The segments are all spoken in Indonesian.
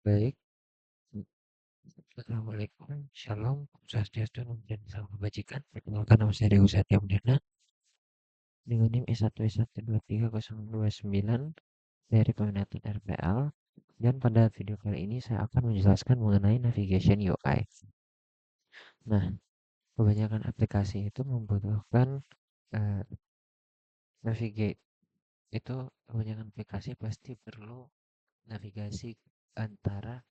Baik, Assalamualaikum, Shalom, Swastiastu, Namo Buddhaya, Salam Kebajikan. Perkenalkan nama saya Dewi Satya Mudana dengan NIM S1S1230029 dari peminatan RPL. Dan pada video kali ini saya akan menjelaskan mengenai navigation UI. Nah, kebanyakan aplikasi itu membutuhkan eh, navigate. Itu kebanyakan aplikasi pasti perlu navigasi antara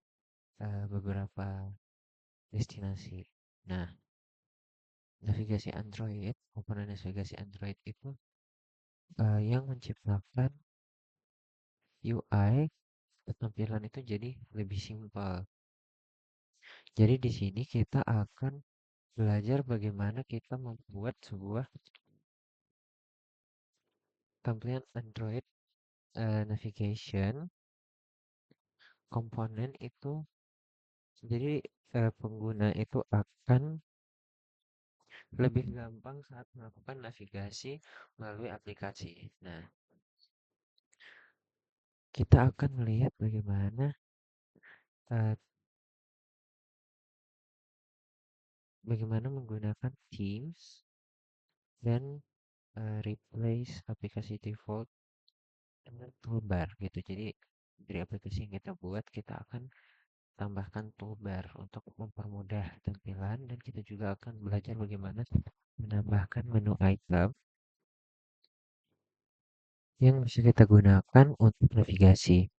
beberapa destinasi. Nah, navigasi Android, komponen navigasi Android itu yang menciptakan UI tampilan itu jadi lebih simpel. Jadi di sini kita akan belajar bagaimana kita membuat sebuah tampilan Android navigation komponen itu. Jadi pengguna itu akan lebih gampang saat melakukan navigasi melalui aplikasi. Nah, kita akan melihat eh, bagaimana menggunakan Teams dan replace aplikasi default dengan toolbar gitu. Jadi dari aplikasi yang kita buat kita akan tambahkan toolbar untuk mempermudah tampilan, dan kita juga akan belajar bagaimana menambahkan menu item yang bisa kita gunakan untuk navigasi.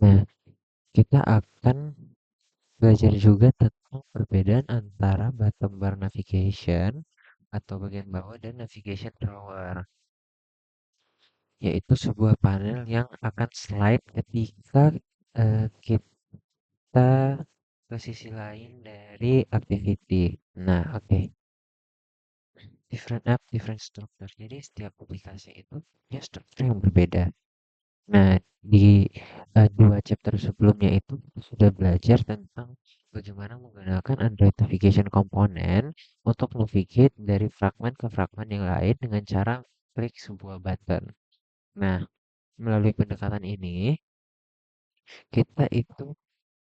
Nah, kita akan belajar juga tentang perbedaan antara bottom bar navigation atau bagian bawah dan navigation drawer, yaitu sebuah panel yang akan slide ketika kita ke sisi lain dari activity. Nah, oke. Different app, different structure. Jadi setiap aplikasi itu punya struktur yang berbeda. Nah, di dua chapter sebelumnya itu kita sudah belajar tentang bagaimana menggunakan Android Navigation Component untuk navigate dari fragmen ke fragmen yang lain dengan cara klik sebuah button. Nah, melalui pendekatan ini, kita itu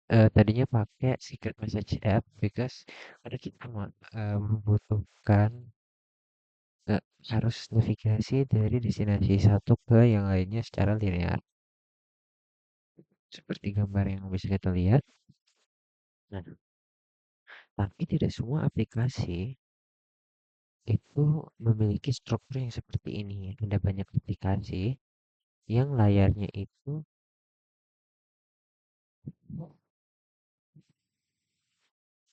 tadinya pakai secret message app because ada kita membutuhkan harus navigasi dari destinasi satu ke yang lainnya secara linear. Seperti gambar yang bisa kita lihat. Nah, tapi tidak semua aplikasi itu memiliki struktur yang seperti ini. Ada banyak aplikasi yang layarnya itu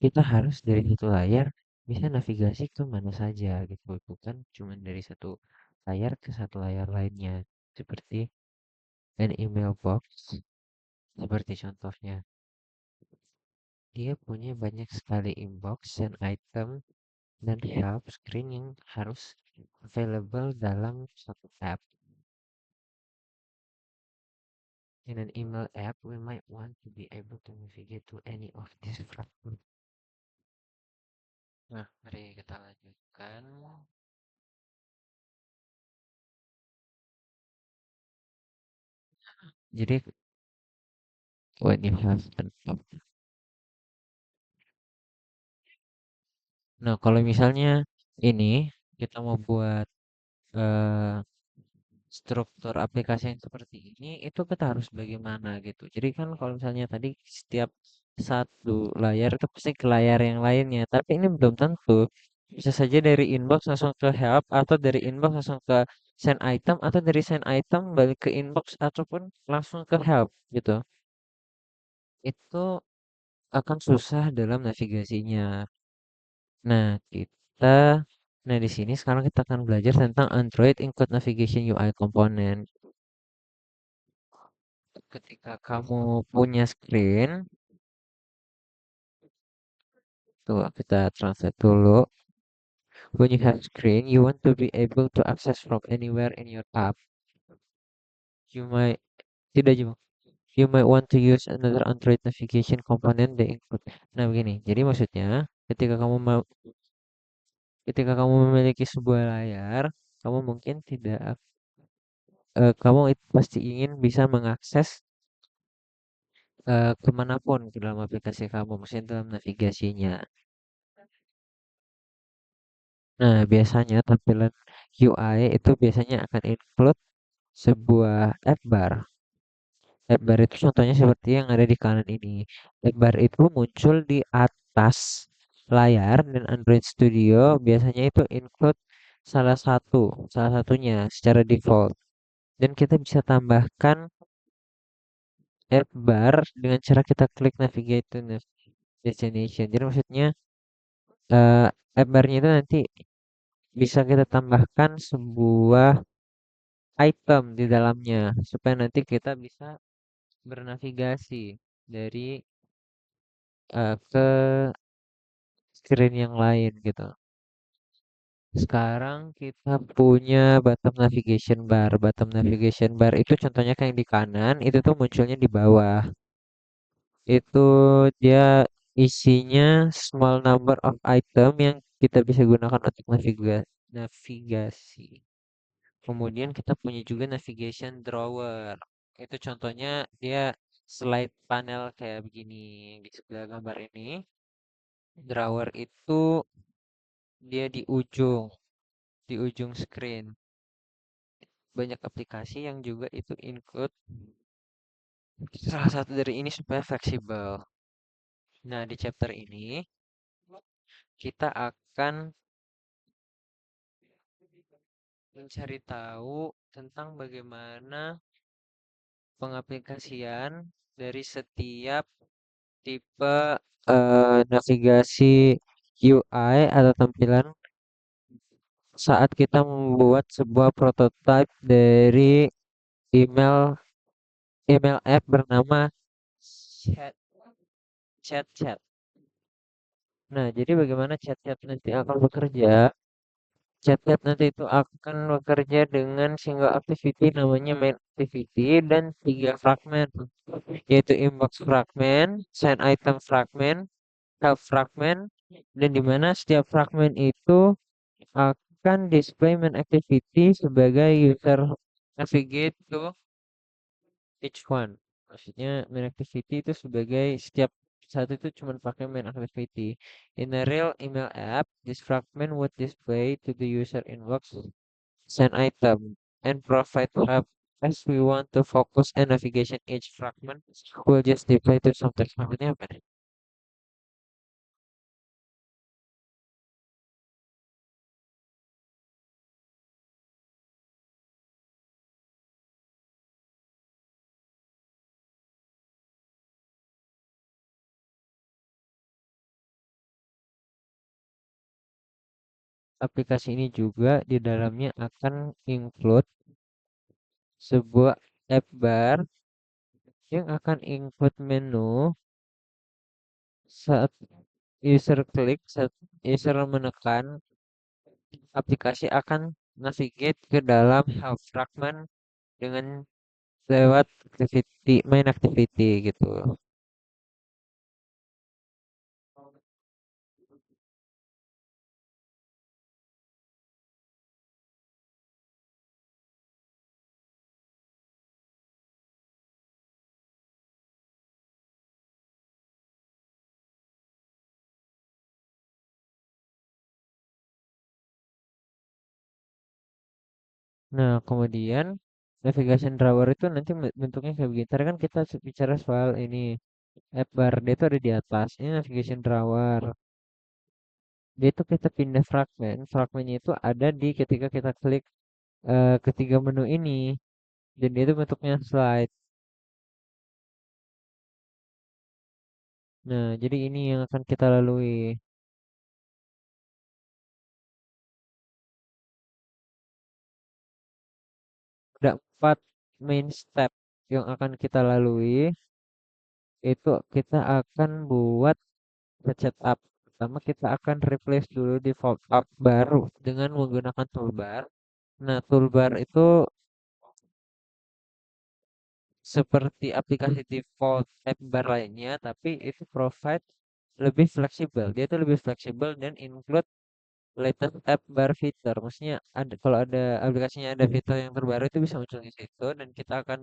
kita harus dari satu layar bisa navigasi ke mana saja gitu. Bukan cuma dari satu layar ke satu layar lainnya. Seperti an email box, seperti contohnya. Dia punya banyak sekali inbox dan item dan help screen yang harus available dalam satu app. In an email app, we might want to be able to navigate to any of these platforms. Nah, mari kita lanjutkan. Jadi, when you have an app. Nah, kalau misalnya ini kita mau buat eh, struktur aplikasi yang seperti ini, itu kita harus bagaimana gitu. Jadi kan kalau misalnya tadi setiap satu layar itu pasti ke layar yang lainnya, tapi ini belum tentu. Bisa saja dari inbox langsung ke help, atau dari inbox langsung ke send item, atau dari send item balik ke inbox, ataupun langsung ke help gitu. Itu akan susah dalam navigasinya. Nah, di sini sekarang kita akan belajar tentang Android Include Navigation UI Component. Ketika kamu punya screen, tuh kita translate dulu. When you have screen, you want to be able to access from anywhere in your app. You might tidak Jum. You might want to use another Android navigation component they include. Nah, begini. Jadi maksudnya, ketika kamu memiliki sebuah layar, kamu mungkin tidak kamu pasti ingin bisa mengakses kemanapun ke dalam aplikasi kamu, maksudnya dalam navigasinya. Nah, biasanya tampilan UI itu biasanya akan include sebuah app bar. App bar itu contohnya seperti yang ada di kanan ini. App bar itu muncul di atas layar dan Android Studio biasanya itu include salah satunya secara default. Dan kita bisa tambahkan app bar dengan cara kita klik navigate to destination. Jadi maksudnya eh, app barnya itu nanti bisa kita tambahkan sebuah item di dalamnya supaya nanti kita bisa bernavigasi dari ke screen yang lain gitu. Sekarang kita punya bottom navigation bar. Bottom navigation bar itu contohnya kayak yang di kanan, itu tuh munculnya di bawah. Itu dia isinya small number of item yang kita bisa gunakan untuk navigasi. Kemudian kita punya juga navigation drawer. Itu contohnya dia slide panel kayak begini di sebelah gambar ini. Drawer itu dia di ujung screen. Banyak aplikasi yang juga itu include salah satu dari ini supaya fleksibel. Nah, di chapter ini kita akan mencari tahu tentang bagaimana pengaplikasian dari setiap tipe navigasi UI atau tampilan saat kita membuat sebuah prototype dari email email app bernama Chat Chat Chat. Nah, jadi bagaimana Chat Chat nanti akan bekerja? Chat Chat nanti itu akan bekerja dengan single activity namanya main activity dan tiga fragment, yaitu inbox fragment, send item fragment, help fragment, dan di mana setiap fragment itu akan display main activity sebagai user navigate to each one. Maksudnya main activity itu sebagai setiap satu itu cuma pakai main activity. In a real email app, this fragment would display to the user inbox send item and provide help. As we want to focus and navigation each fragment, we'll just display to some text. Maksudnya apa nih? Aplikasi ini juga di dalamnya akan include sebuah app bar yang akan include menu saat saat user menekan aplikasi akan navigate ke dalam help fragment dengan lewat main activity gitu. Nah, kemudian navigation drawer itu nanti bentuknya kayak begini. Tadi kan kita bicara soal ini app bar, dia itu ada di atas. Ini navigation drawer. Dia itu kita pindah fragmen. Fragmennya itu ada di ketika kita klik ketiga menu ini. Dan dia itu bentuknya slide. Nah, jadi ini yang akan kita lalui. Ada 4 main step yang akan kita lalui. Itu kita akan buat setup. Pertama kita akan replace dulu default app baru dengan menggunakan toolbar. Nah, toolbar itu seperti aplikasi default app bar lainnya, tapi itu provide lebih fleksibel. Dia itu lebih fleksibel dan include latest app bar fitur. Maksudnya ada kalau ada aplikasinya ada fitur yang terbaru itu bisa muncul di situ dan kita akan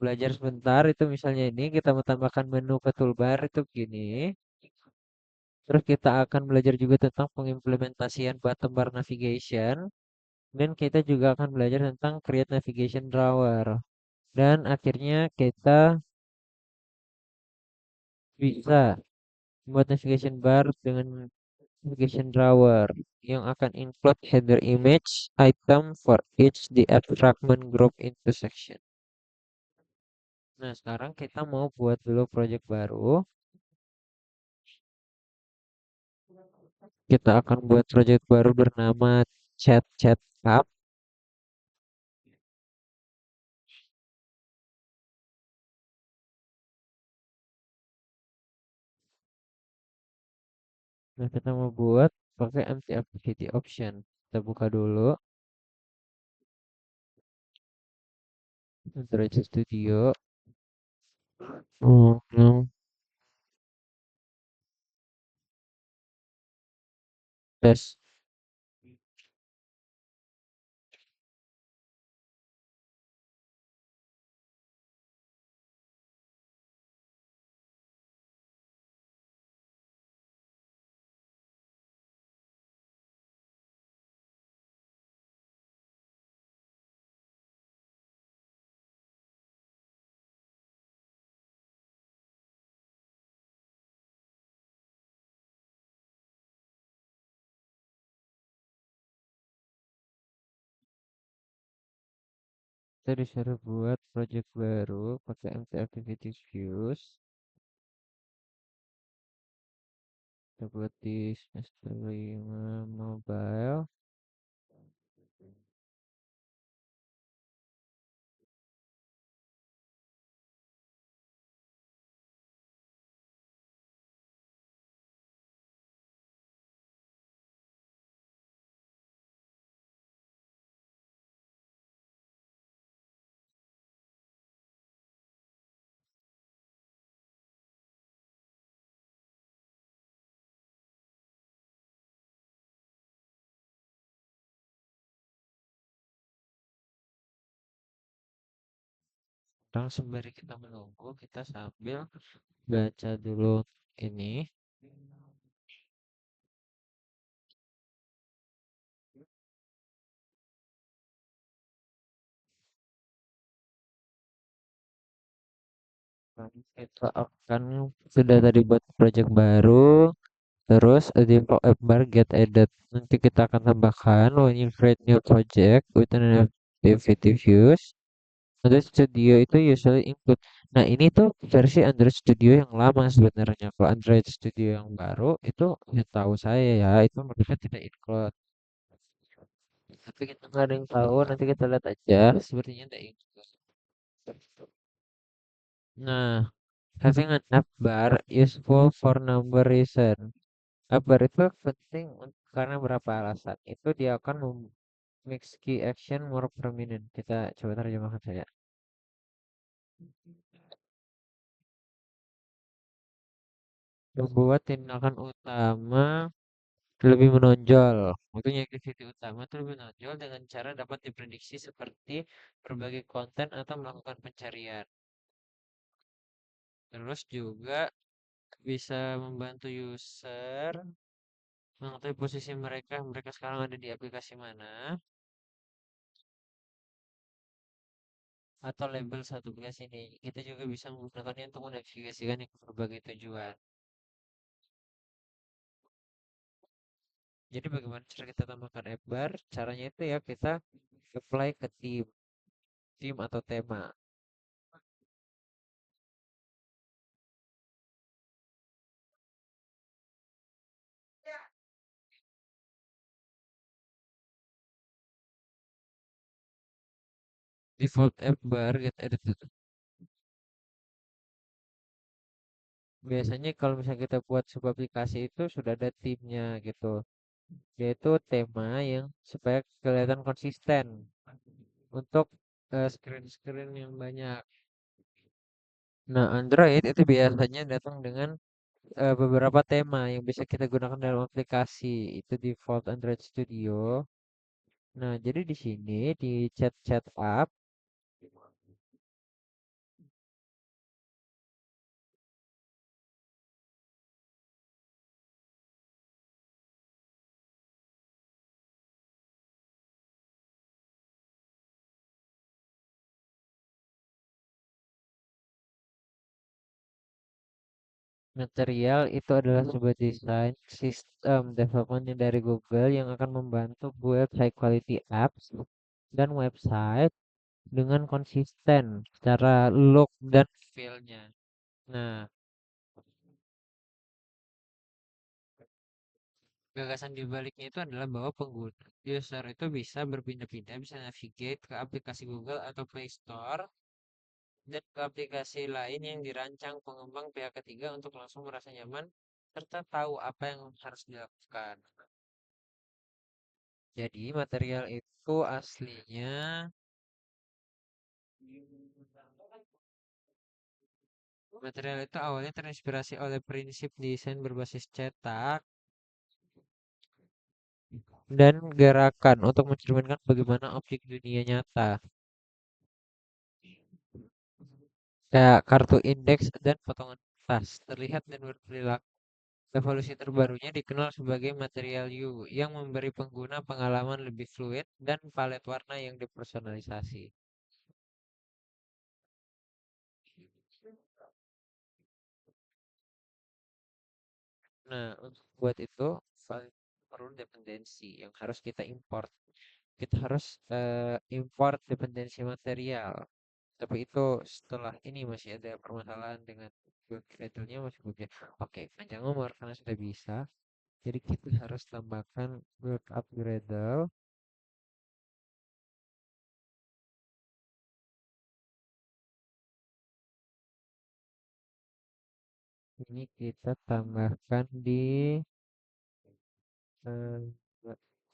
belajar sebentar itu misalnya ini kita mau tambahkan menu ke toolbar itu begini. Terus kita akan belajar juga tentang pengimplementasian button bar navigation dan kita juga akan belajar tentang create navigation drawer. Dan akhirnya kita bisa buat navigation bar dengan navigation drawer yang akan include header image item for each the app fragment group into section. Nah, sekarang kita mau buat dulu project baru. Kita akan buat project baru bernama chat chat app. Nah, kita mau buat pakai empty activity option. Kita buka dulu Android Studio. Hmm, tes. Kita disuruh buat project baru pakai empty activity views. Kita buat di semester 5 mobile. Sekarang sembari kita menunggu, kita sambil baca dulu ini. Kita akan sudah tadi buat project baru, terus di app bar get added. Nanti kita akan tambahkan when you create new project with an activity views. Android Studio itu usually include. Nah, ini tuh versi Android Studio yang lama sebenarnya. Kalau Android Studio yang baru itu ya tahu saya ya, itu mereka tidak include. Tapi kita nggak ada yang tahu, nanti kita lihat aja. Sepertinya tidak include. Nah, having an app bar useful for number reason. App bar itu penting karena berapa alasan. Itu dia akan mix key action more prominent. Kita coba terjemahkan saja. Membuat tindakan utama lebih menonjol. Waktunya activity utama itu lebih menonjol dengan cara dapat diprediksi seperti berbagai konten atau melakukan pencarian. Terus juga bisa membantu user mengetahui posisi mereka, mereka sekarang ada di aplikasi mana, atau label satu aplikasi ini. Kita juga bisa menggunakannya untuk menavigasikan ke berbagai tujuan. Jadi bagaimana cara kita tambahkan app bar? Caranya itu ya kita apply ke tim atau tema. Default app bar get edited. Biasanya kalau misalnya kita buat sebuah aplikasi itu sudah ada timnya gitu. Yaitu tema yang supaya kelihatan konsisten untuk screen-screen yang banyak. Nah, Android itu biasanya datang dengan beberapa tema yang bisa kita gunakan dalam aplikasi itu default Android Studio. Nah, jadi di sini di chat-chat app, material itu adalah sebuah desain sistem development dari Google yang akan membantu buat high quality apps dan website dengan konsisten secara look dan feel-nya. Nah, gagasan di baliknya itu adalah bahwa pengguna user itu bisa berpindah-pindah, bisa navigate ke aplikasi Google atau Play Store dan ke aplikasi lain yang dirancang pengembang pihak ketiga untuk langsung merasa nyaman serta tahu apa yang harus dilakukan. Jadi material itu aslinya material itu awalnya terinspirasi oleh prinsip desain berbasis cetak dan gerakan untuk mencerminkan bagaimana objek dunia nyata, kayak kartu indeks dan potongan tas, terlihat dan berperilaku. Evolusi terbarunya dikenal sebagai material U yang memberi pengguna pengalaman lebih fluid dan palet warna yang dipersonalisasi. Nah, untuk buat itu perlu dependensi yang harus kita import. Kita harus import dependensi material. Tapi itu setelah ini masih ada permasalahan dengan build Gradle-nya masih belum ya. Oke, panjang umur karena sudah bisa. Jadi kita harus tambahkan build up Gradle. Ini kita tambahkan di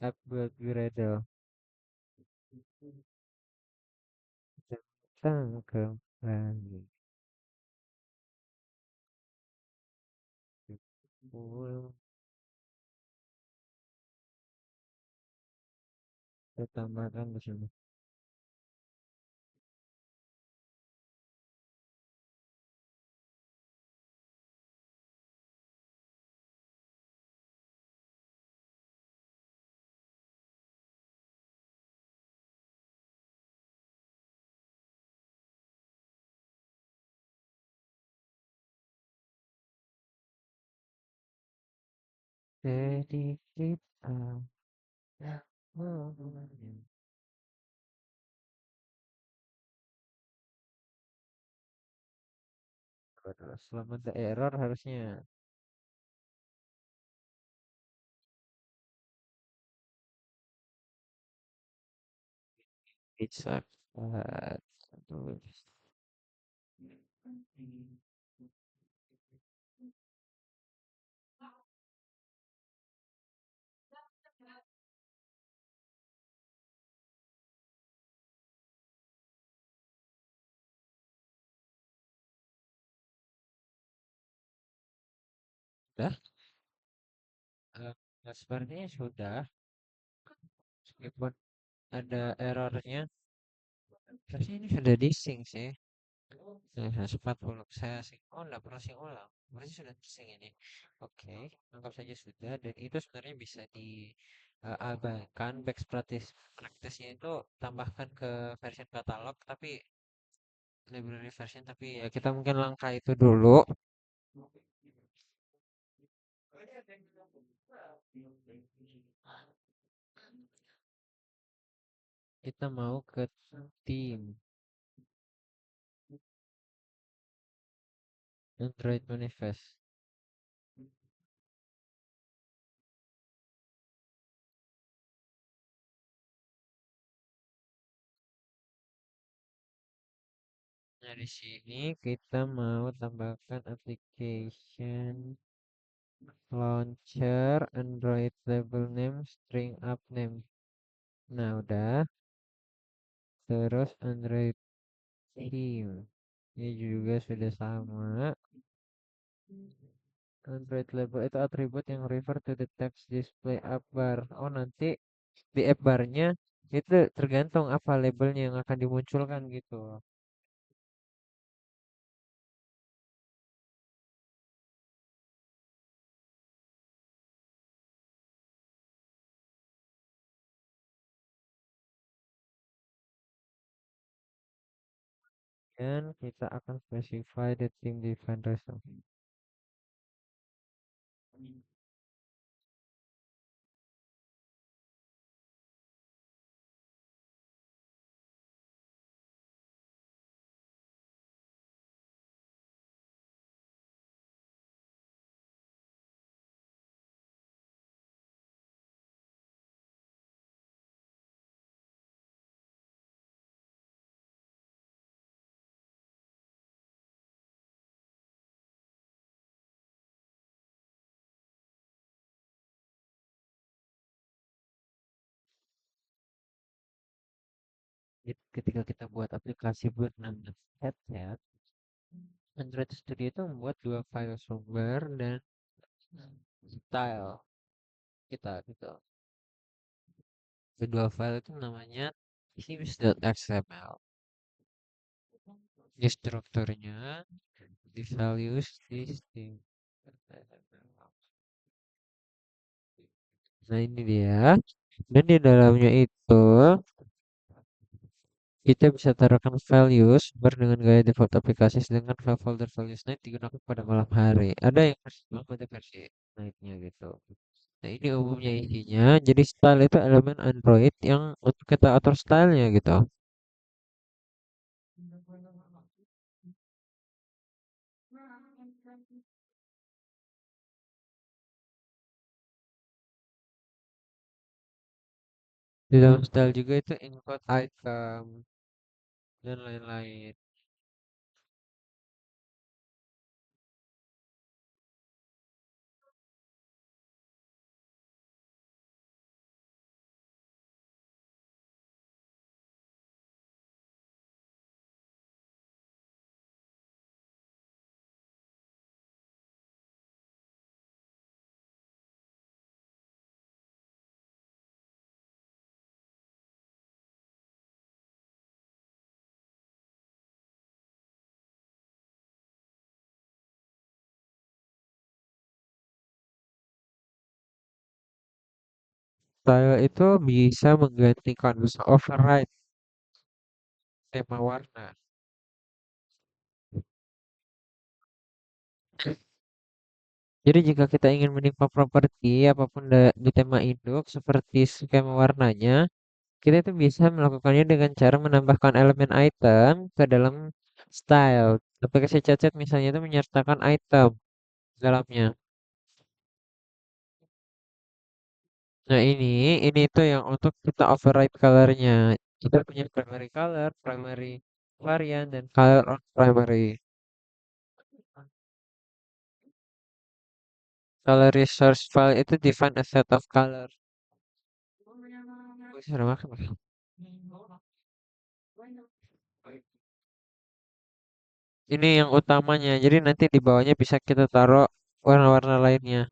app build Gradle. Datang kembali. Full. Kita tambahkan di sini. Jadi kita selama ada error harusnya bisa tulis. Sudah, sepertinya sudah. Meskipun ada errornya, harusnya ini sudah di sync sih. Nah, 40 saya sync. Oh, enggak perlu sync ulang. Berarti sudah sync ini. Oke, anggap saja sudah. Dan itu sebenarnya bisa diabaikan best practice-nya itu tambahkan ke version katalog, tapi library version. Tapi ya kita mungkin langkah itu dulu. Kita mau ke tim Android Manifest. Nah, di sini kita mau tambahkan application launcher Android label name string up name. Nah, udah. Terus Android theme. Ini juga sudah sama. Android label itu atribut yang refer to the text display app bar. Oh, nanti di app barnya itu tergantung apa labelnya yang akan dimunculkan gitu. Dan kita akan specify the theme define result. Ketika kita buat aplikasi bernama headset, Android Studio itu membuat dua file sumber dan style kita gitu. Kedua file itu namanya themes.xml. Di strukturnya, di values, system. Nah ini dia. Dan di dalamnya itu kita bisa taruhkan values dengan gaya default aplikasi sedangkan file folder values night digunakan pada malam hari. Ada yang versi malam, ada versi nightnya gitu. Nah ini umumnya isinya. Jadi style itu elemen Android yang untuk kita atur stylenya gitu. Di dalam style juga itu include item dan lain-lain. Style itu bisa menggantikan, bisa override tema warna. Jadi jika kita ingin menimpa properti apapun di tema induk seperti skema warnanya, kita itu bisa melakukannya dengan cara menambahkan elemen item ke dalam style. Aplikasi chat misalnya itu menyertakan item dalamnya. Nah ini itu yang untuk kita override colornya. Kita punya primary color, primary variant, dan color on primary. Color resource file itu define a set of color. Wih, suara makan, Mas. Ini yang utamanya. Jadi nanti di bawahnya bisa kita taruh warna-warna lainnya.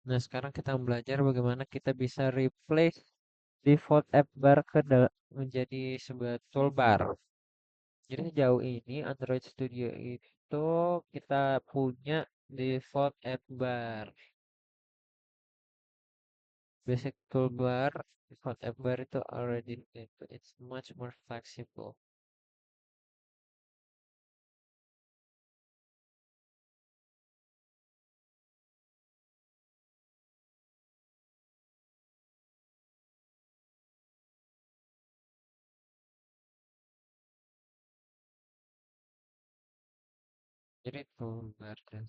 Nah, sekarang kita belajar bagaimana kita bisa replace default app bar menjadi sebuah toolbar. Jadi sejauh ini Android Studio itu kita punya default app bar. Basic toolbar, default app bar itu already it's much more flexible. Jadi toolbar dan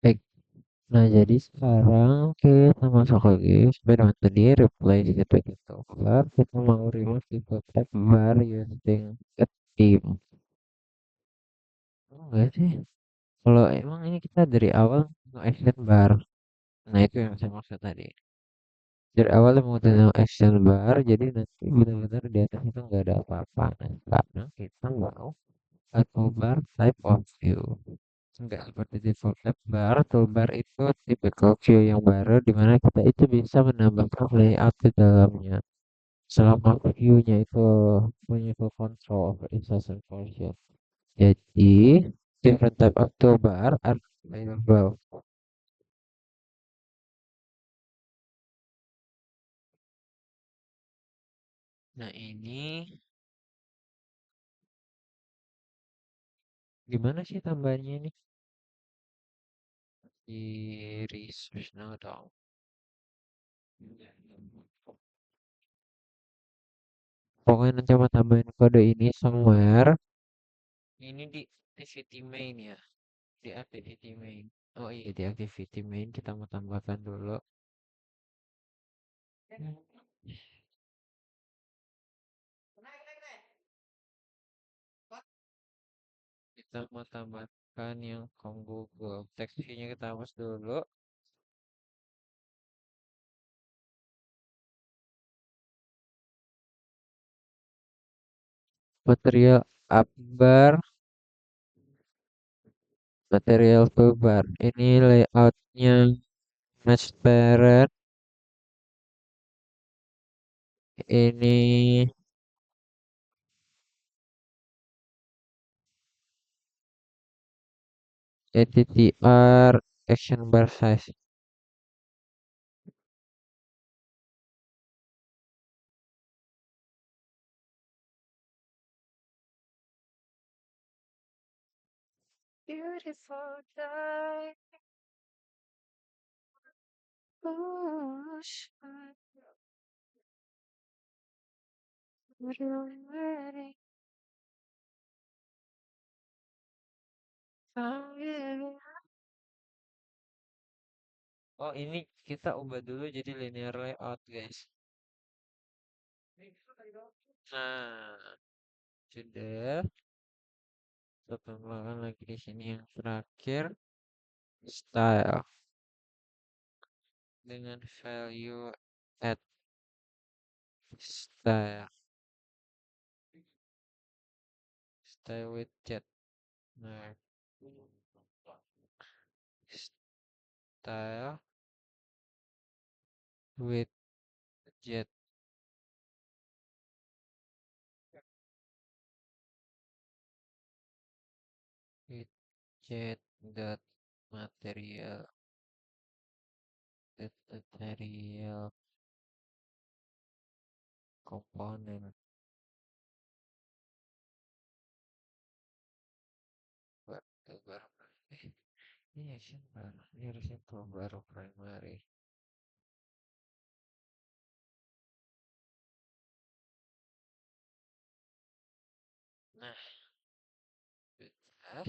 baik. Nah, jadi sekarang kita masuk lagi sampai dengan tadi replace gitu gitu. Bar kita mau remove default app bar using a theme. nggak sih? Kalau emang ini kita dari awal nge-action bar. Nah itu yang saya maksud tadi. Dari awal mau no action bar, jadi nanti benar-benar di atas itu nggak ada apa-apa. Nah, sekarang kita mau a toolbar type of view. Enggak seperti default tab bar, toolbar itu tipikal view yang baru di mana kita itu bisa menambahkan layout di dalamnya. Selama view-nya itu punya full control over instance and function. Jadi, different type of toolbar are available. Nah, ini gimana sih tambahnya ini? Di research now dong. Pokoknya nanti mau tambahin kode ini somewhere. Ini di activity main ya. Di activity main. Oh iya, di activity main kita mau tambahkan dulu. Kita mau tambahkan yang combo Google. Teksturnya kita hapus dulu. Material upbar, material toolbar. Ini layoutnya match parent. Ini ATTR action bar size. Beautiful day. Push. Really ready. Oh, ini kita ubah dulu jadi linear layout, guys. Nah, sudah. Kita tambahkan lagi di sini yang terakhir, style dengan value add style, style widget. Nah, style widget, widget dot material, dot material komponen. Baru, ini action baru, ini harusnya baru primary. Nah, bentar.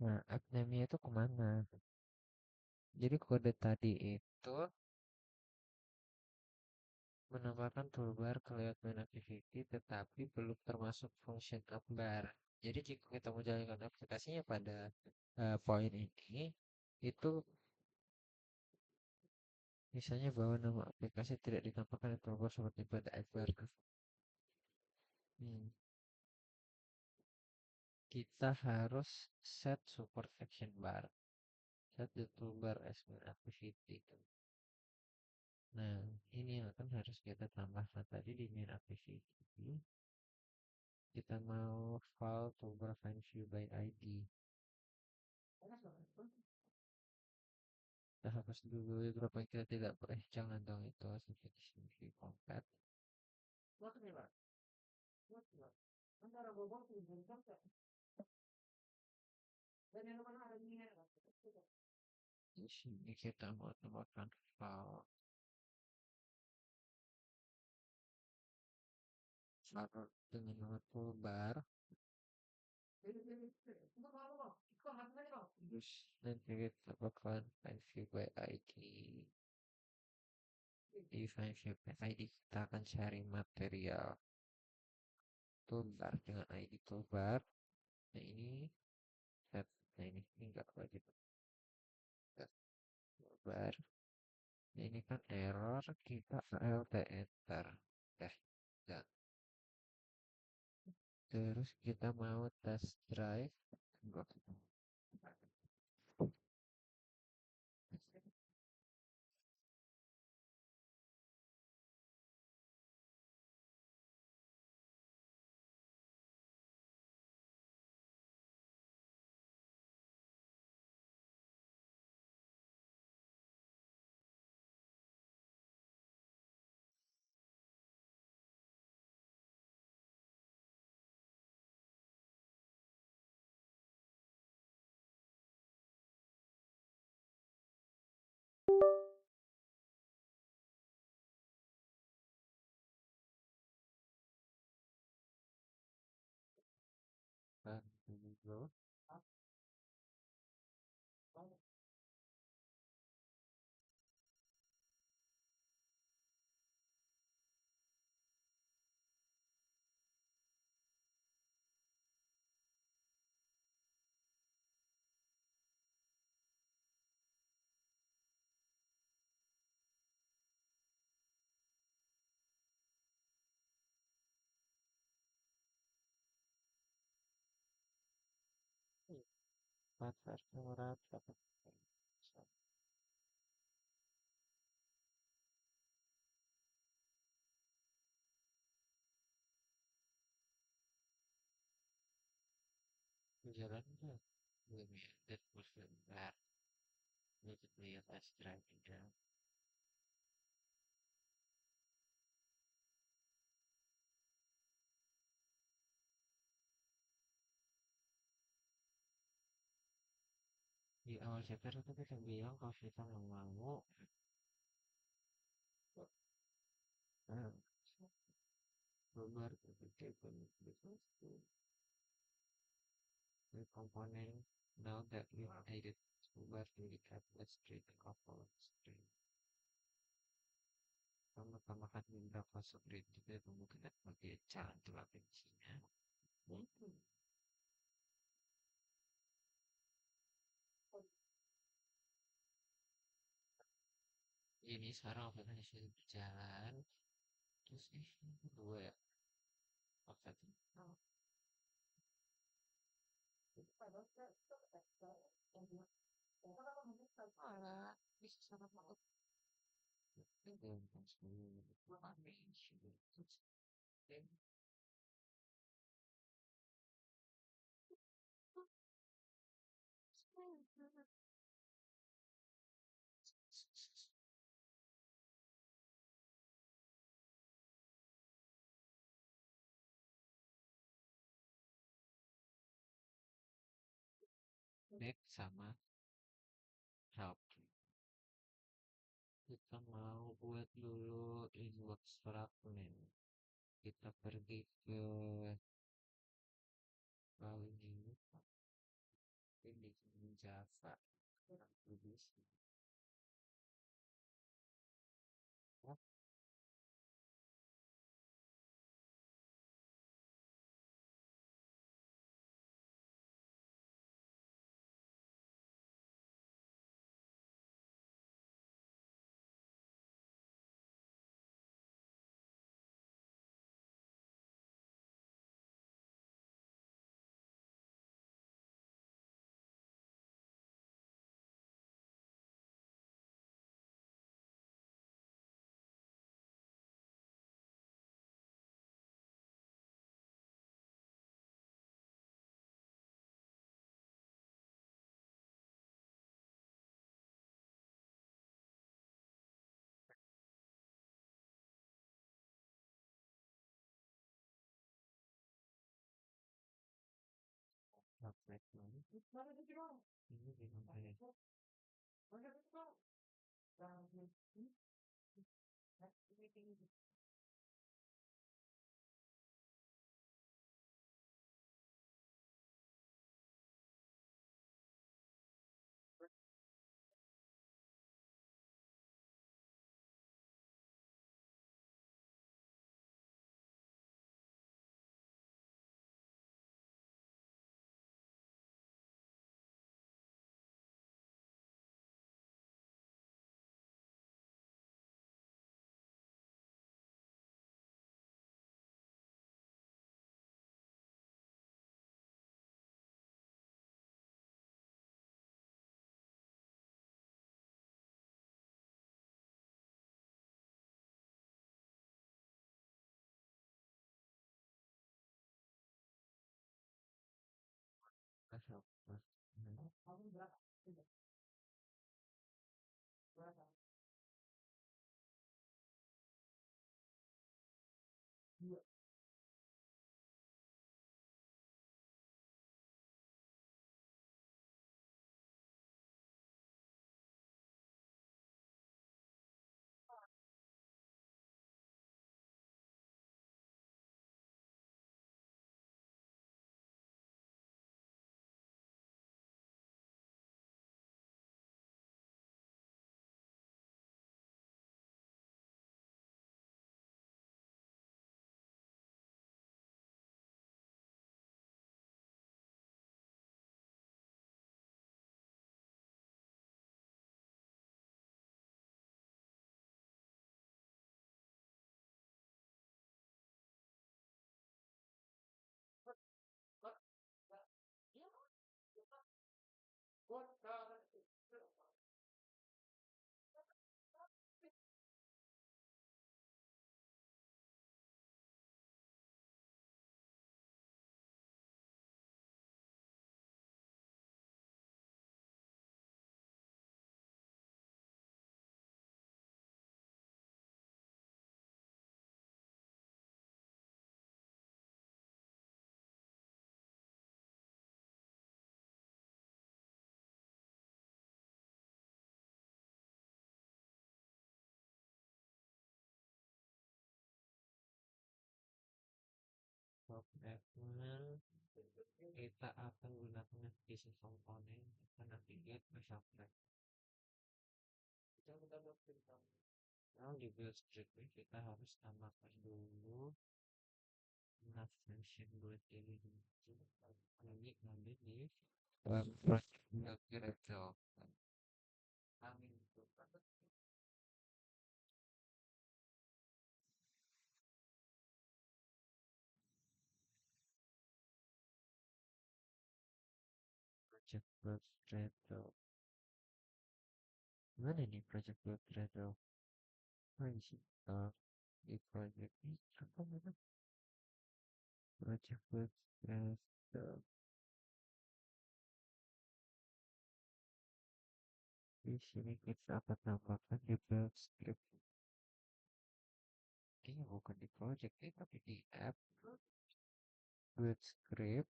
Nah, Agnemia itu kemana? Jadi kode tadi itu menambahkan toolbar ke layout main activity tetapi belum termasuk function upbar. Jadi jika kita mau jalankan aplikasinya pada poin ini, itu misalnya bahwa nama aplikasi tidak ditampilkan di toolbar seperti pada upbar. Hmm, kita harus set support action bar, set the toolbar as main activity. Nah, ini yang akan harus kita tambahkan tadi di main activity. Kita mau file toolbar find view by ID. Kita hapus dulu beberapa kita tidak boleh, jangan dong itu sini compact. Di sini kita mau tambahkan file dengan nama toolbar. Terus nanti kita bakalan find view by ID. Di find view by ID kita akan cari material. toolbar dengan ID toolbar. Nah ini set, nah ini enggak wajib set toolbar. Nah, ini kan error kita alt enter. Oke, ya. Terus kita mau test drive. Dulu. Pasar murah dapat jalannya limited sebentar untuk lihat test drive juga. Di awal chapter itu kita bilang kalau kita nggak mau nah, berubah the component now that we've added toolbar to the tablet street couple street. Kamu tambahkan beberapa substrate juga kemungkinan sebagai cara terlatih isinya. Ini sekarang aplikasi sudah berjalan. Terus ini kedua ya. Apa itu? Alah, bisa sama banget. Ini back sama help. Kita mau buat dulu inbox fragment. Kita pergi ke ini di Java. Fragment. Ini gimana ya? Apple, kita akan gunakan desain komponen kita nanti lihat misalkan kalau di build script ini kita harus tambahkan dulu nav function buat ini nanti di project build directory amin project build directory mana nih project build directory di project ini apa mana project build directory di sini kita akan tambahkan di build script kayaknya bukan di project tapi di app build script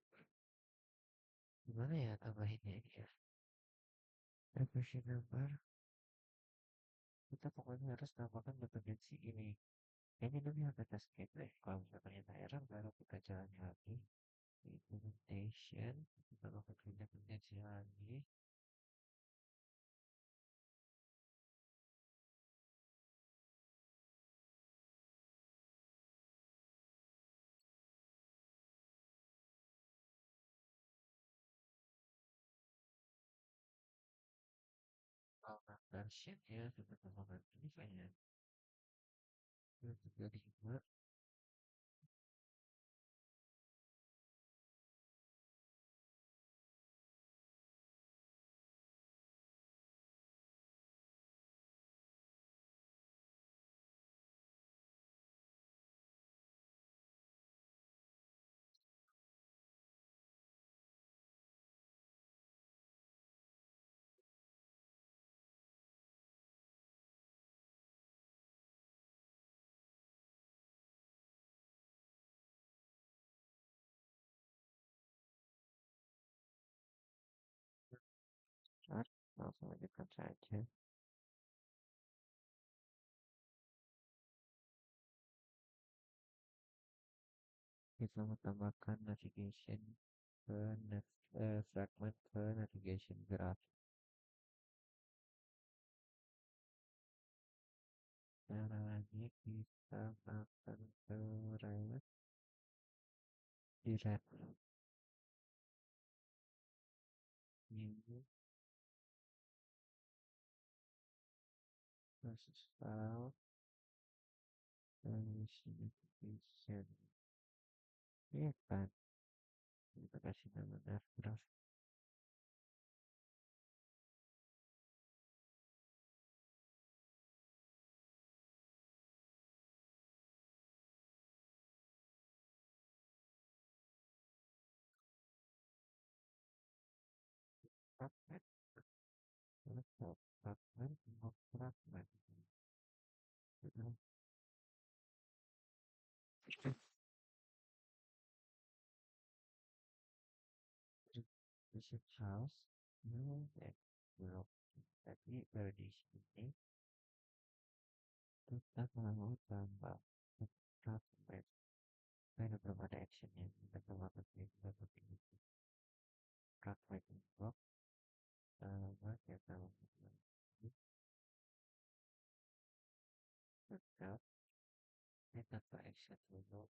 gimana ya tambahinnya ini ya version number kita pokoknya harus tambahkan dependensi ini kayaknya dulu yang kita skip deh kalau misalnya ternyata error baru kita jalani lagi implementation kita lakukan dependensi lagi kalau version ya kita tambahkan ini kayaknya 35 start langsung lanjutkan saja kita menambahkan navigation ke fragment ke navigation graph caranya kita akan ke relate di red ini proses file dan notification ya kan kita kasih nama graph fragment, fragment, fragment, fragment. Visit house, no, that belum. Tapi baru di sini kita mau tambah fragment. Ada belum ada actionnya. Kita coba pakai ini. Fragment block, kita mau tetap kita ke action dulu.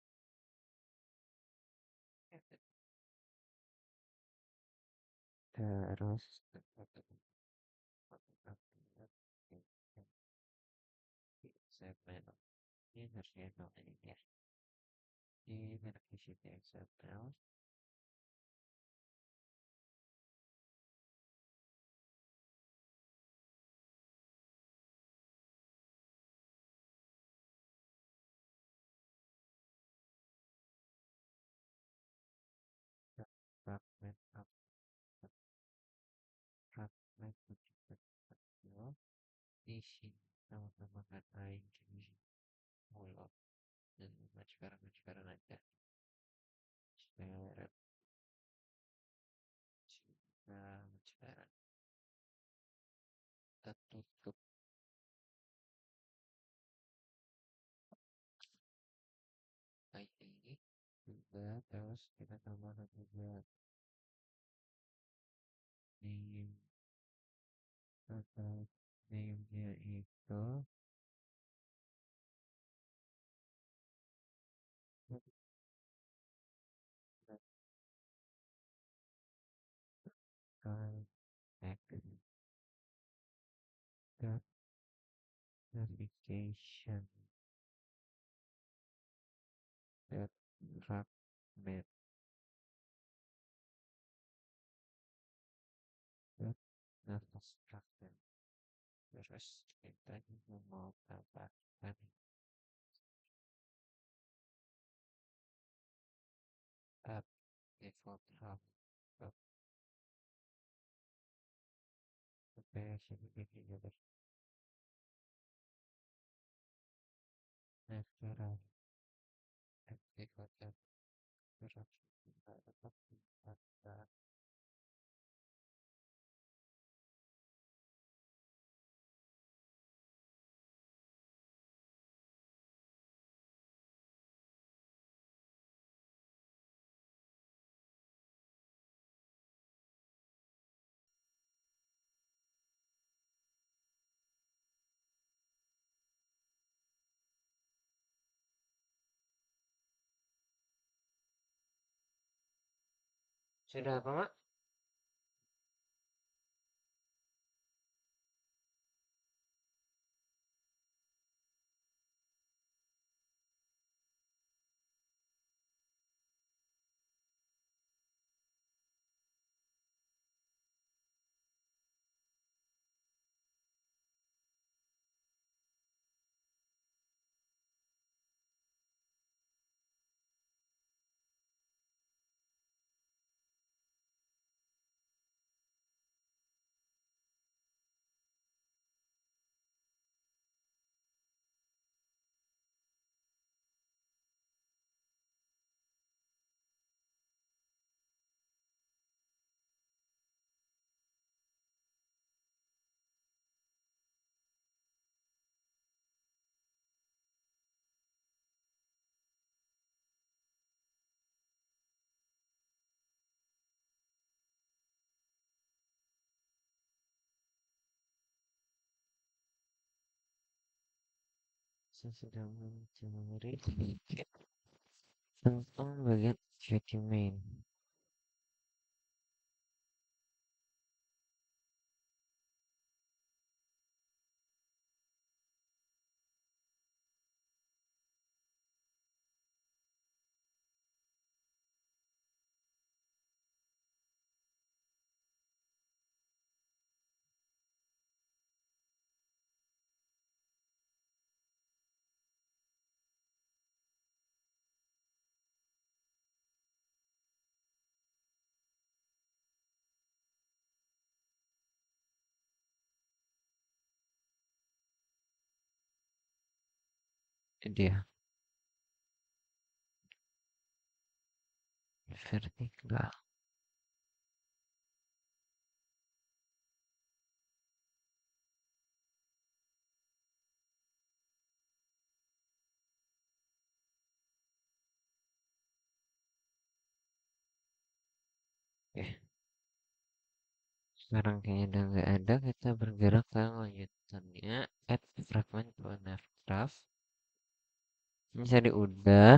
Terus segmen ini harusnya ini ya. Di merek isi XML. Fragment up, fragment kecil. Di sini sama-sama aing jenis mulot dan maceparan aja. Maceparan, maceparan. Kita tutup ini juga, terus kita tambahkan juga name atau name-nya itu contact notification that fragment that nafas fragment. Terus kita juga mau tambahkan app default hub supaya sedikit juga bernetra app default hub terus kita dapat ada sudah apa mak? Saya sedang mencari tentang bagian main. Ini dia vertikal. Oke, sekarang kayaknya udah nggak ada. Kita bergerak ke lanjutannya. Add fragment to nav graph. Ini tadi udah.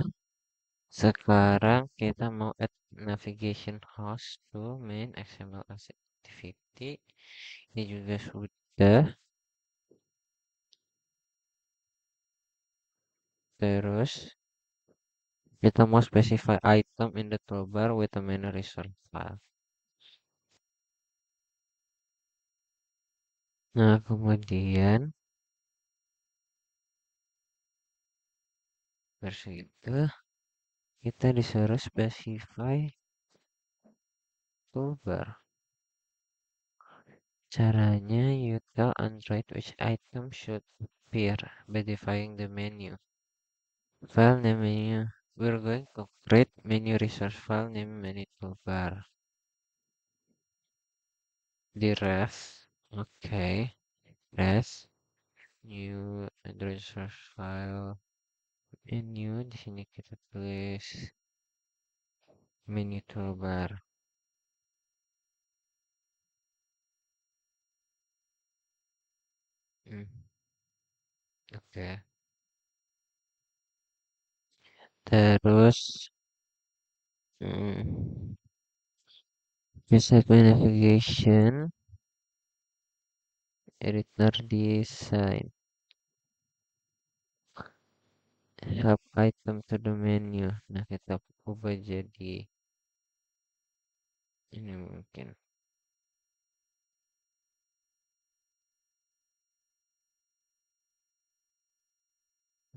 Sekarang kita mau add navigation host to main XML activity. Ini juga sudah. Terus kita mau specify item in the toolbar with a main resource file. Nah, kemudian versi itu kita disuruh specify toolbar. Caranya, you tell Android which item should appear by defining the menu. File name menu. We're going to create menu resource file name menu toolbar. Di ref, oke, ref, new Android resource file menu. Di sini kita tulis menu toolbar. Hmm, oke. Terus, hmm, bisa navigation, editor design. Help item to the menu. Nah, kita ubah jadi ini mungkin.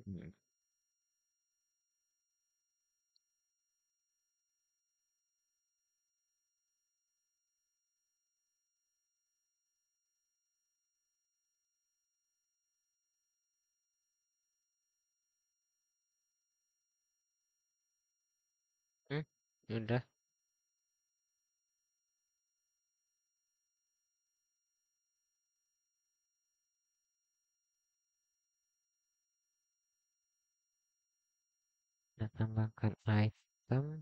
Hmm. Hmm, udah. Kita tambahkan item.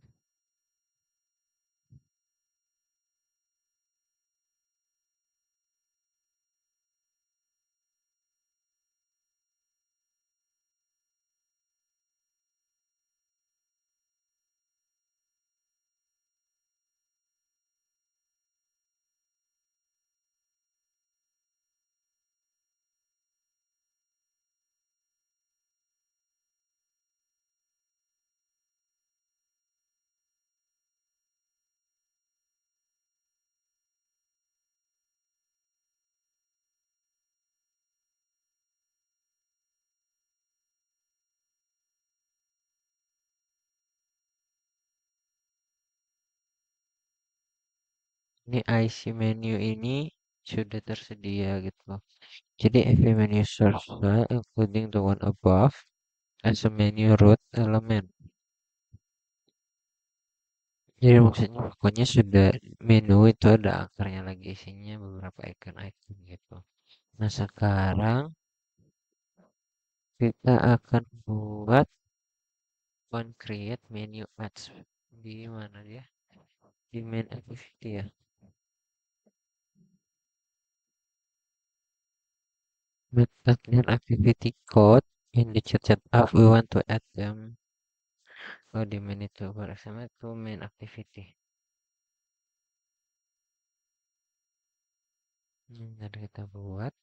Ini IC menu ini sudah tersedia gitu loh. Jadi every menu source file including the one above as a menu root element. Jadi maksudnya pokoknya sudah menu itu ada akarnya lagi isinya beberapa icon-icon gitu. Nah sekarang kita akan buat on create menu ads di mana dia? Di main activity ya. Method and activity code in the chat app we want to add them. Oh di main itu bersama itu main activity. Dan kita buat.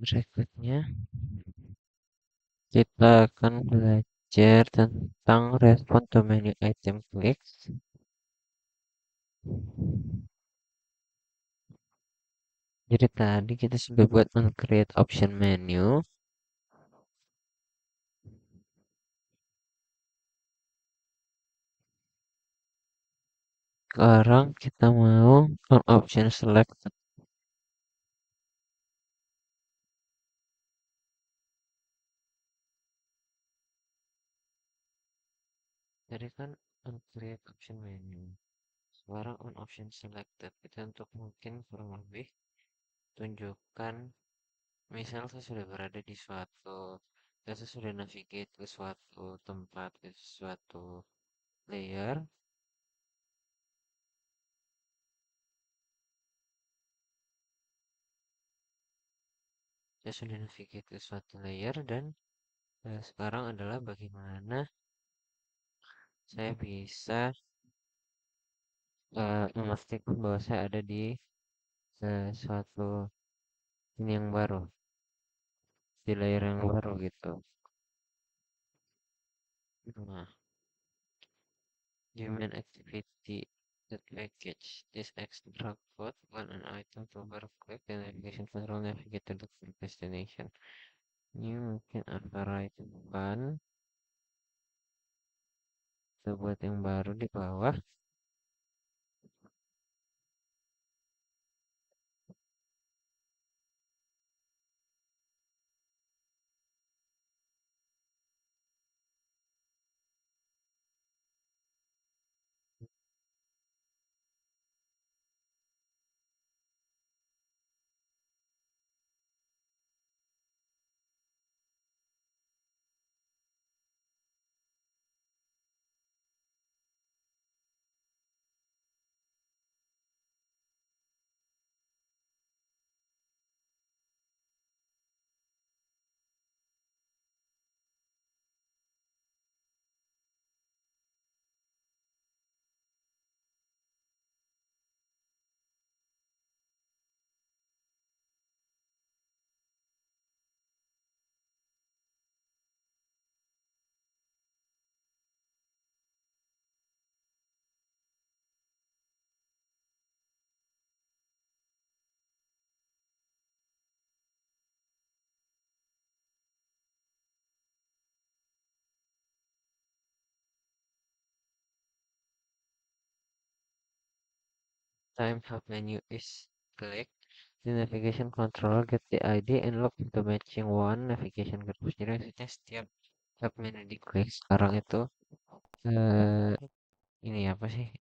Berikutnya kita akan belajar tentang respon to menu item clicks. Jadi tadi kita sudah buat create option menu. Sekarang kita mau on option select. Jadi kan on create option menu. Sekarang on option selected. Kita untuk mungkin kurang lebih tunjukkan. Misal saya sudah berada di saya sudah navigate ke suatu tempat, ke suatu layer. Saya sudah navigate ke suatu layer dan sekarang adalah bagaimana saya bisa memastikan bahwa saya ada di suatu ini yang baru, di layer yang baru gitu. Nah, human activity that package this extract code when an item to click the navigation control navigate to the destination. Ini mungkin right kan kita buat yang baru di bawah. Time help menu is click the navigation control, get the ID and look into matching one navigation group. Jadi maksudnya setiap help menu diklik sekarang itu eh ini apa sih?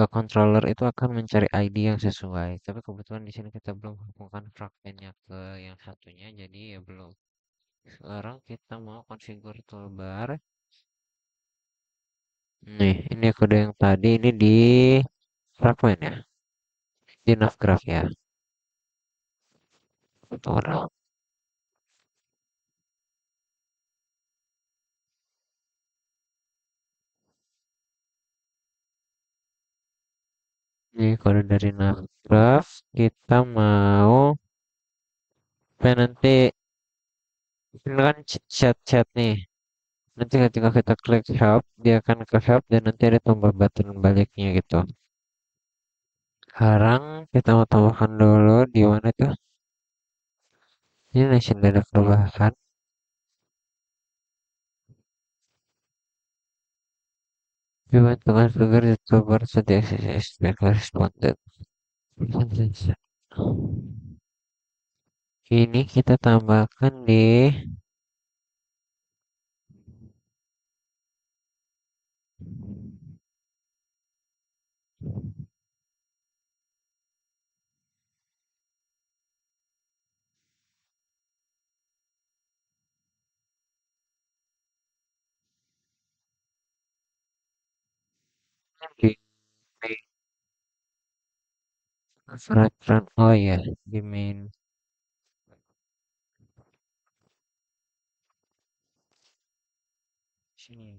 Controller itu akan mencari ID yang sesuai. Tapi kebetulan di sini kita belum hubungkan fragmentnya ke yang satunya, jadi ya belum. Sekarang kita mau configure toolbar. Nih, ini kode yang tadi ini di fragment ya, di navgraph ya. Betul. Ini kode dari navgraph. Kita mau nanti ini kan chat-chat nih. Nanti ketika kita klik help, dia akan ke help dan nanti ada tombol button baliknya gitu. Sekarang kita mau tambahkan dulu di mana tuh? Ini nation ada perubahan. We want to configure the toolbar so the access is directly responded. Ini kita tambahkan di front. Oh ya, di main sini.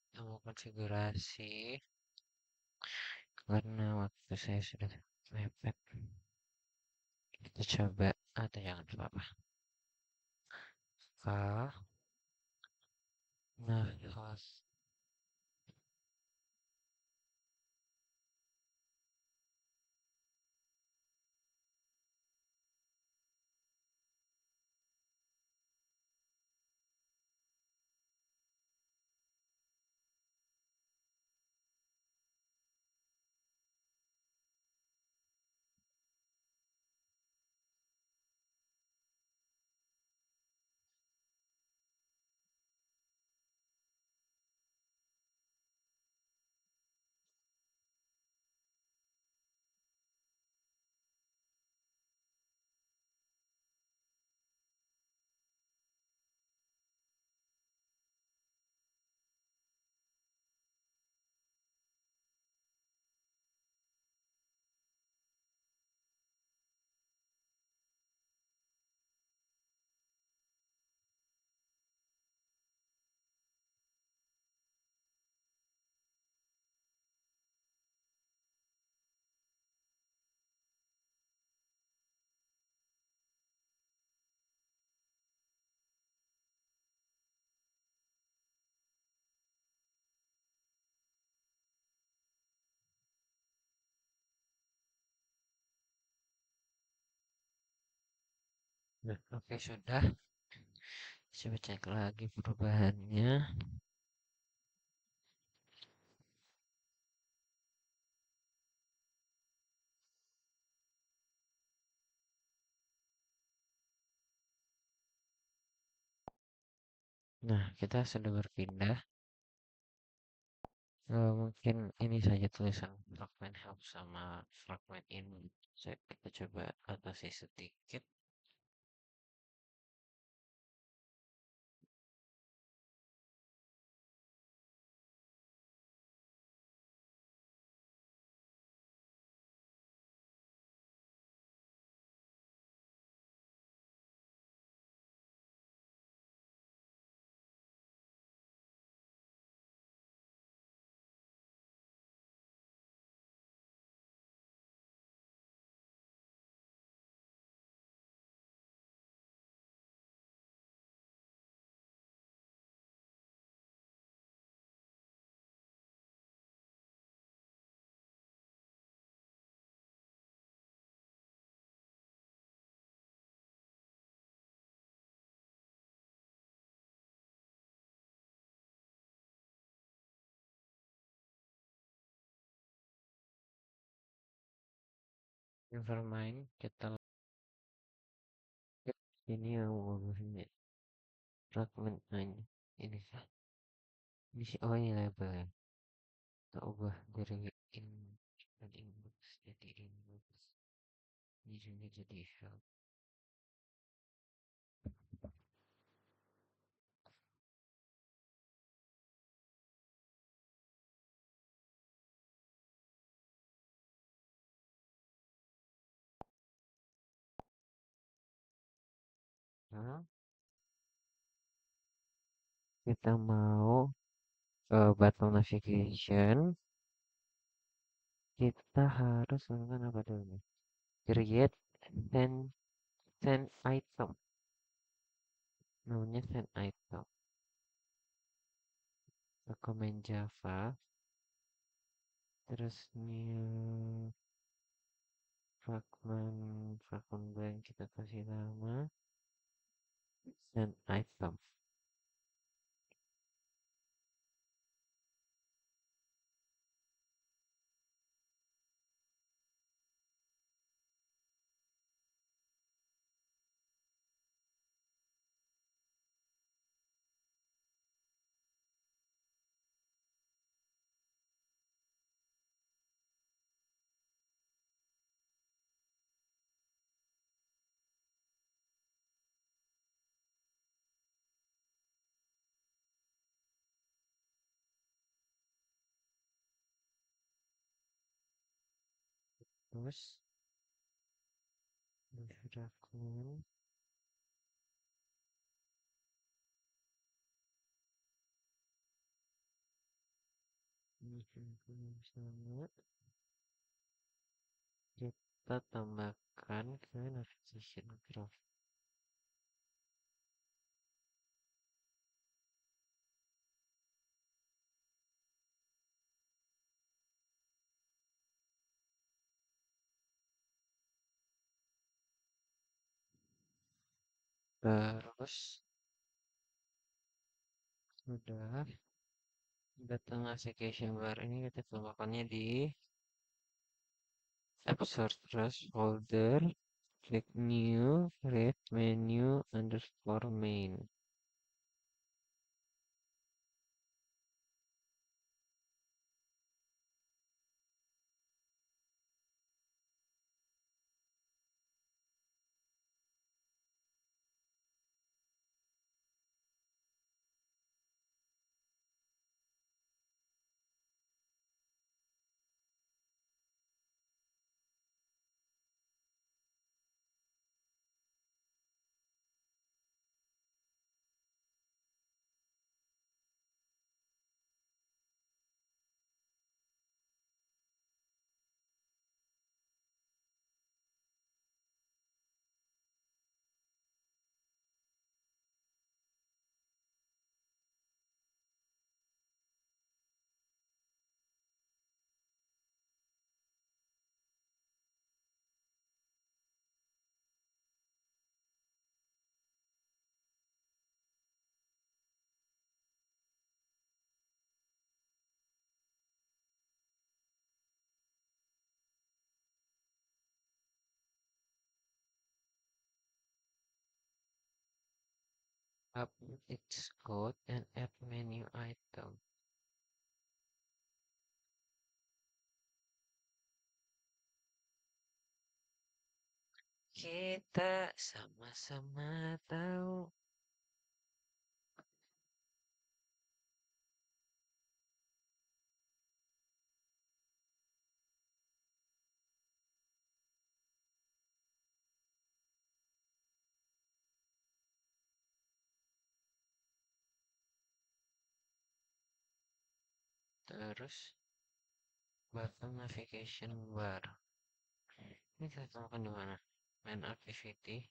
Kita mau konfigurasi karena waktu saya sudah mepet. Kita coba atau jangan apa-apa. K. Nah, kelas. Nah, oke sudah. Coba cek lagi perubahannya. Nah, kita sudah berpindah. Mungkin ini saja tulisan fragment help sama fragment in. Kita coba atasi sedikit. Nevermind, kita lihat ini yang ngomongin fragment hanya ini kah? Ini sih, oh ini labelnya. Kita ubah dari inbox jadi inbox. Ini jadi help. Nah, kita mau button navigation. Kita harus melakukan apa dulu nih? Create send send item. Namanya send item. Dokumen Java. Terus new fragment blank kita kasih nama send item. Terus fragment ini sama kita tambah Kan ke navigation graph. Terus sudah datang application bar ini kita tambahkannya di app search folder, klik new, create menu underscore main. Update its code and add menu item. Kita sama-sama tahu. Terus button navigation bar. Ini kita temukan di mana? Main activity.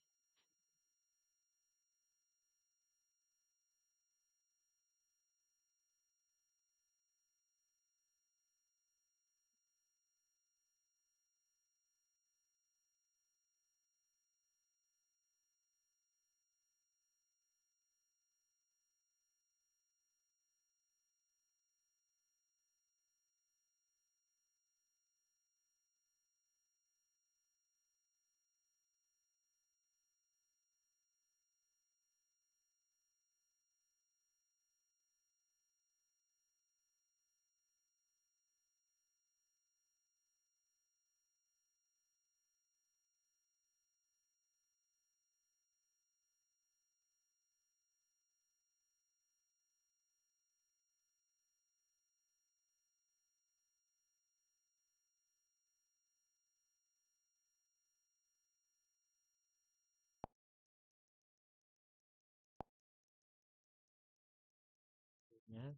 Ya,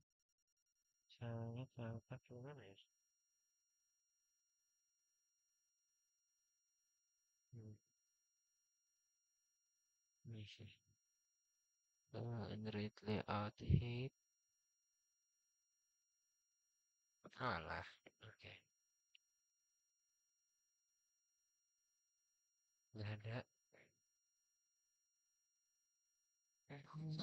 caranya terletak di mana ya? Hmm, ini sih. Android layout height. Alah, oke. Nggak ada. Hmm,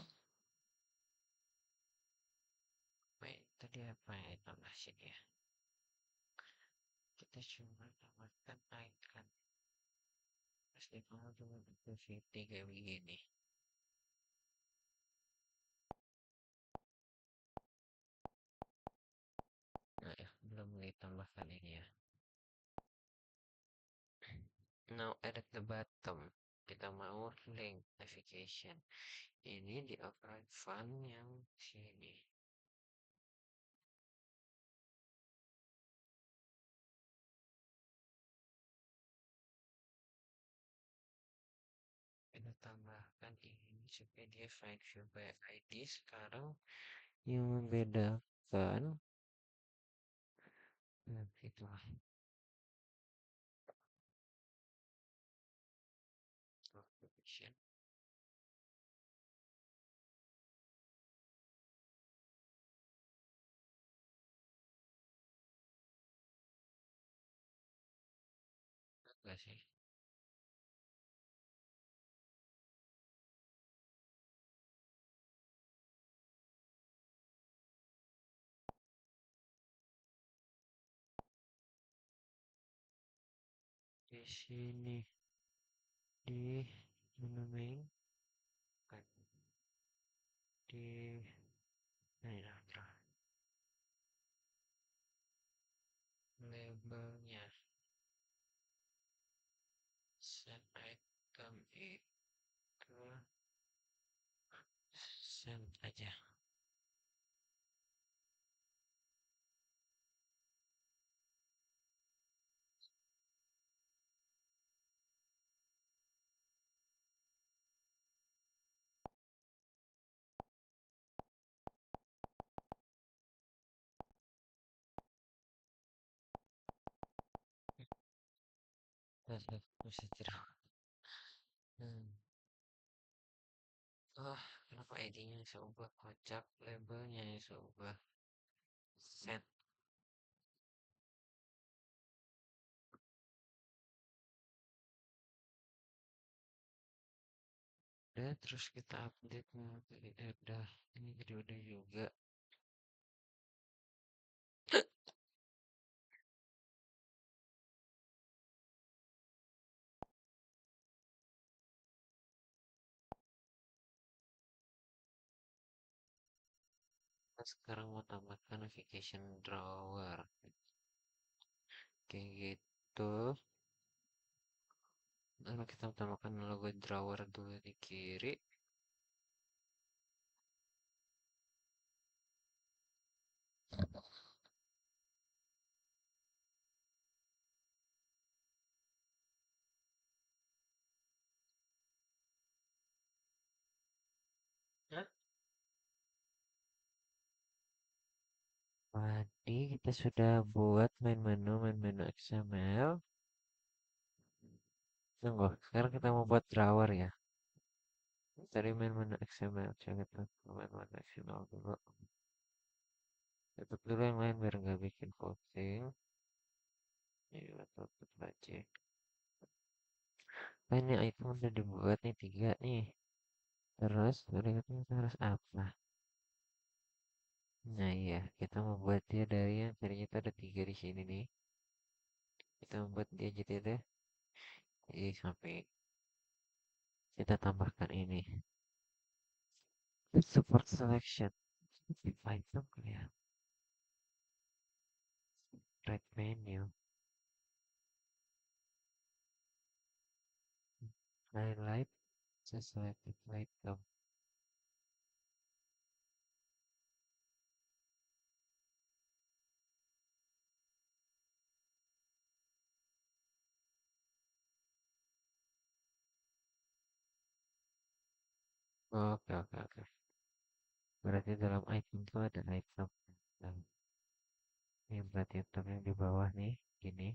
wait, tadi apa ya tambah sini ya? Kita cuma tambahkan icon. Terus di kamu cuma activity kayak begini. Nah ya, belum ditambahkan ini ya. Now edit the bottom. Kita mau link navigation. Ini di override font yang sini. Kita tambahkan ini supaya dia find view by ID. Sekarang yang membedakan, nah itulah. Navigation. Enggak sih. Di sini di naming kan di ini nah, labelnya set item itu send aja. Bisa tidak. Hmm. Oh, kenapa ID-nya seubah kocak, labelnya seubah set. Udah, terus kita update udah ini jadi udah juga. Kita sekarang mau tambahkan navigation drawer kayak gitu. Lalu kita tambahkan logo drawer dulu di kiri. Hah? Tadi kita sudah buat main menu XML. Tunggu, sekarang kita mau buat drawer ya. Tadi main menu XML, coba kita main menu XML dulu. Tutup dulu yang lain biar nggak bikin pusing. Ya, kita tutup aja. Nah, ini item udah dibuat nih 3 nih. Terus berikutnya kita harus apa? Nah iya, kita membuat dia dari yang tadinya itu ada 3 di sini nih. Kita membuat dia jadi ada sampai kita tambahkan ini. Support selection. Item ya. Right menu. Highlight. Selected item. Oke, oke, oke. Berarti dalam item itu ada item. Dan ini berarti item yang di bawah nih. Gini.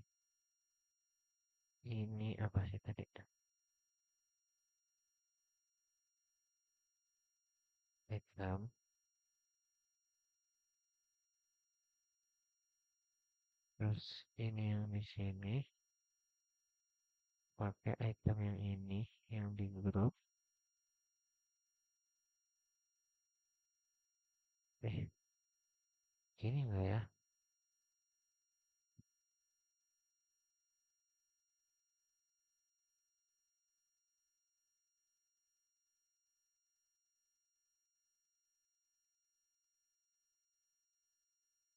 Ini apa sih tadi? Item. Terus ini yang di sini. Pakai item yang ini. Yang di grup. Gini enggak ya?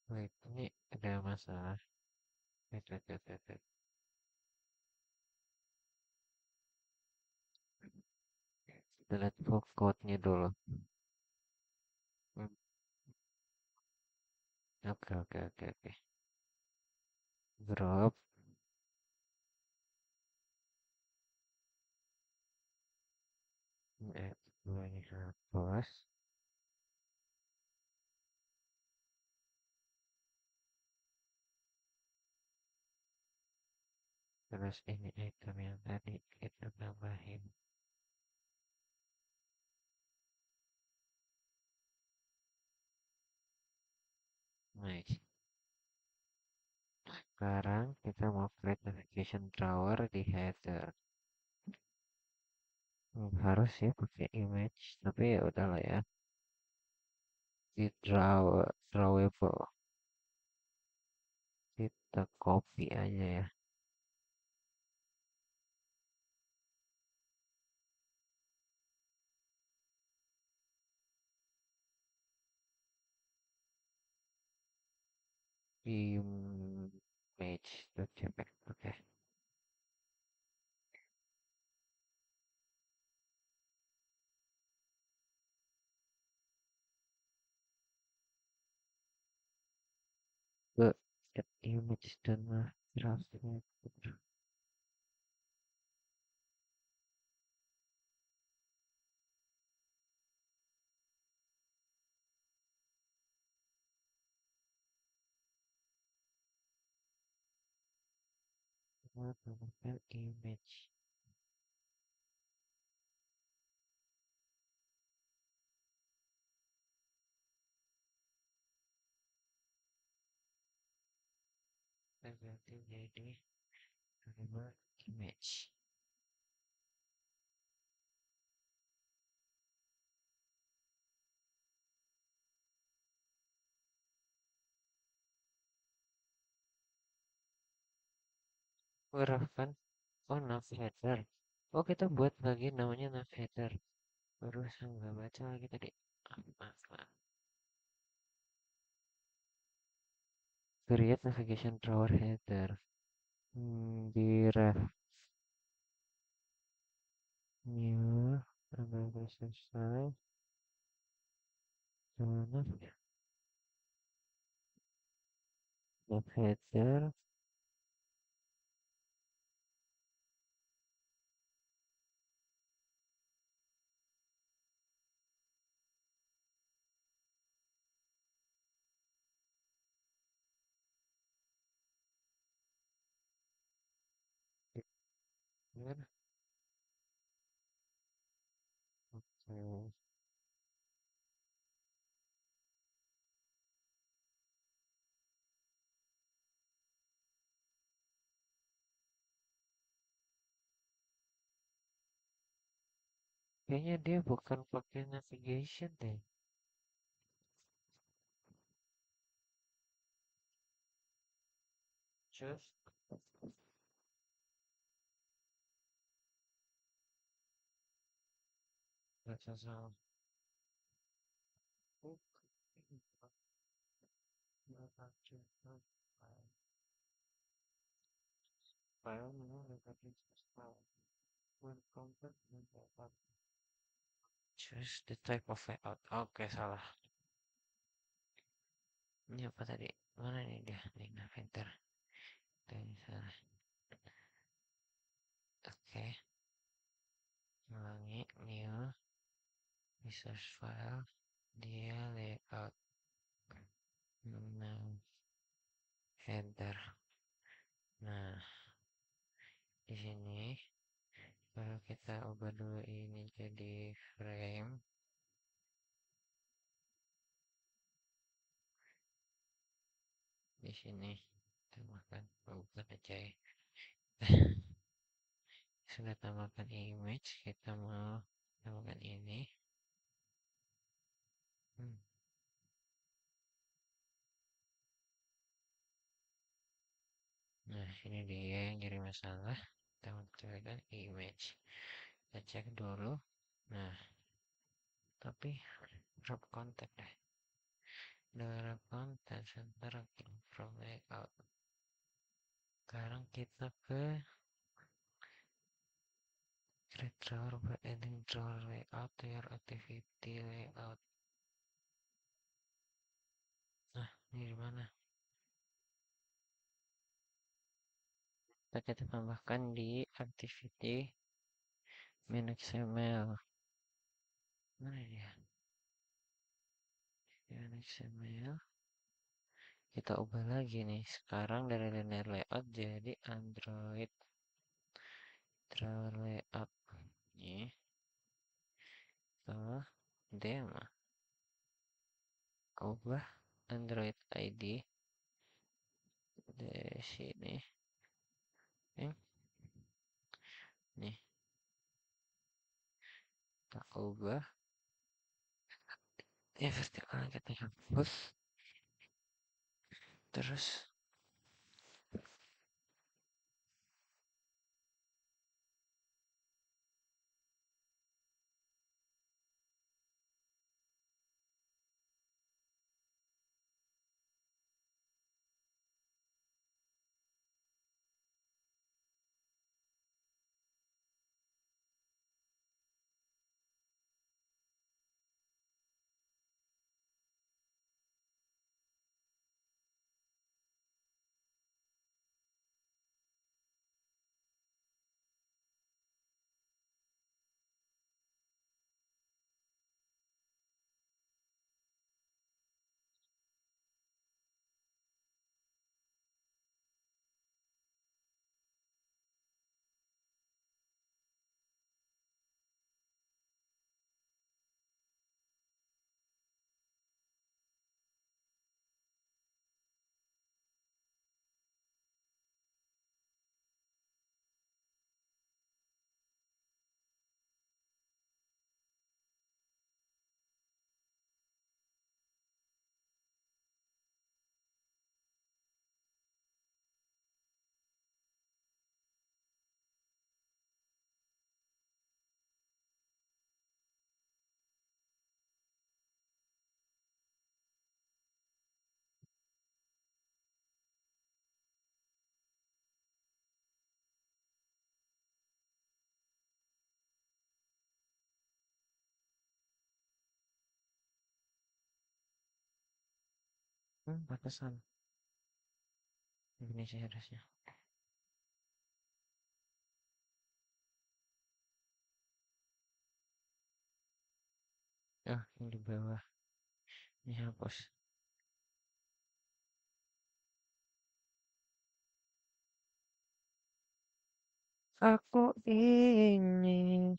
Wait, ini ada masalah. Wait, wait, wait, wait, wait. Kita lihat code-nya dulu. Hmm, oke, oke, oke, oke. Drop. Dua ini hapus. Terus ini item yang tadi kita tambahin. Nice. Sekarang kita mau create navigation drawer di header. Harus ya pakai image, tapi ya udahlah ya. Di drawable. Kita copy aja ya. Image.jpg. Oke. Ke get image dan grafik. Tambahkan image. Kita ganti jadi gambar image. Kan? Oh, nav header. Oh, kita buat lagi namanya nav header. Barusan nggak baca lagi tadi. Maaf, maaf. Create navigation drawer header. Di ref new navigation style. Mana? Nav header. Header. Oke. Kayaknya dia bukan pakai navigation deh. Just baca salah. File no navigation style. When compared with the choose the type of layout. Oke, salah. Ini apa tadi? Mana nih dia? Nih, Navigator. Tadi salah. Oke, ulangi. New. Resource file. Dia layout. Nah, header. Nah, di sini kalau kita ubah dulu ini jadi frame. Di sini tambahkan bukan aja ya. Sudah tambahkan image, kita mau tambahkan ini. Nah, ini dia yang jadi masalah. Kita mencarikan image. Kita cek dulu. Nah, tapi wrap content deh. Wrap content center from layout. Sekarang kita ke create drawer by adding drawer layout to your activity layout. Nah, ini di mana? Kita tambahkan di activity main XML. Mana dia? Main XML. Kita ubah lagi nih. Sekarang dari linear layout jadi Android drawer layout. Nih, ke demo. Ubah. Android ID di sini. Eh, nih, aku ubah. Ya, vertikal kita hapus. Terus, batasan Indonesia harusnya. Ah, yang di bawah. Ini hapus. Aku ingin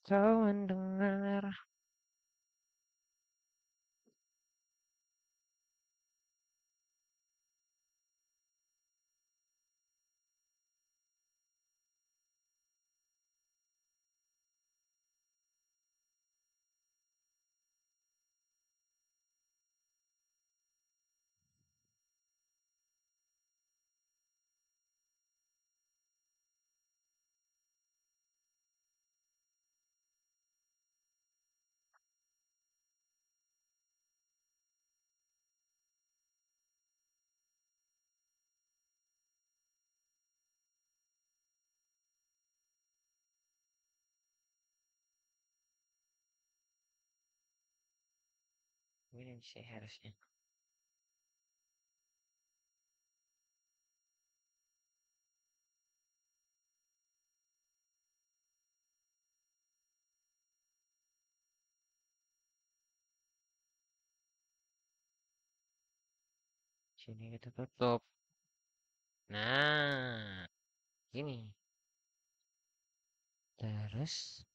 kau mendengar. Ini sih harusnya. Sini kita tutup. Nah, ini. Terus,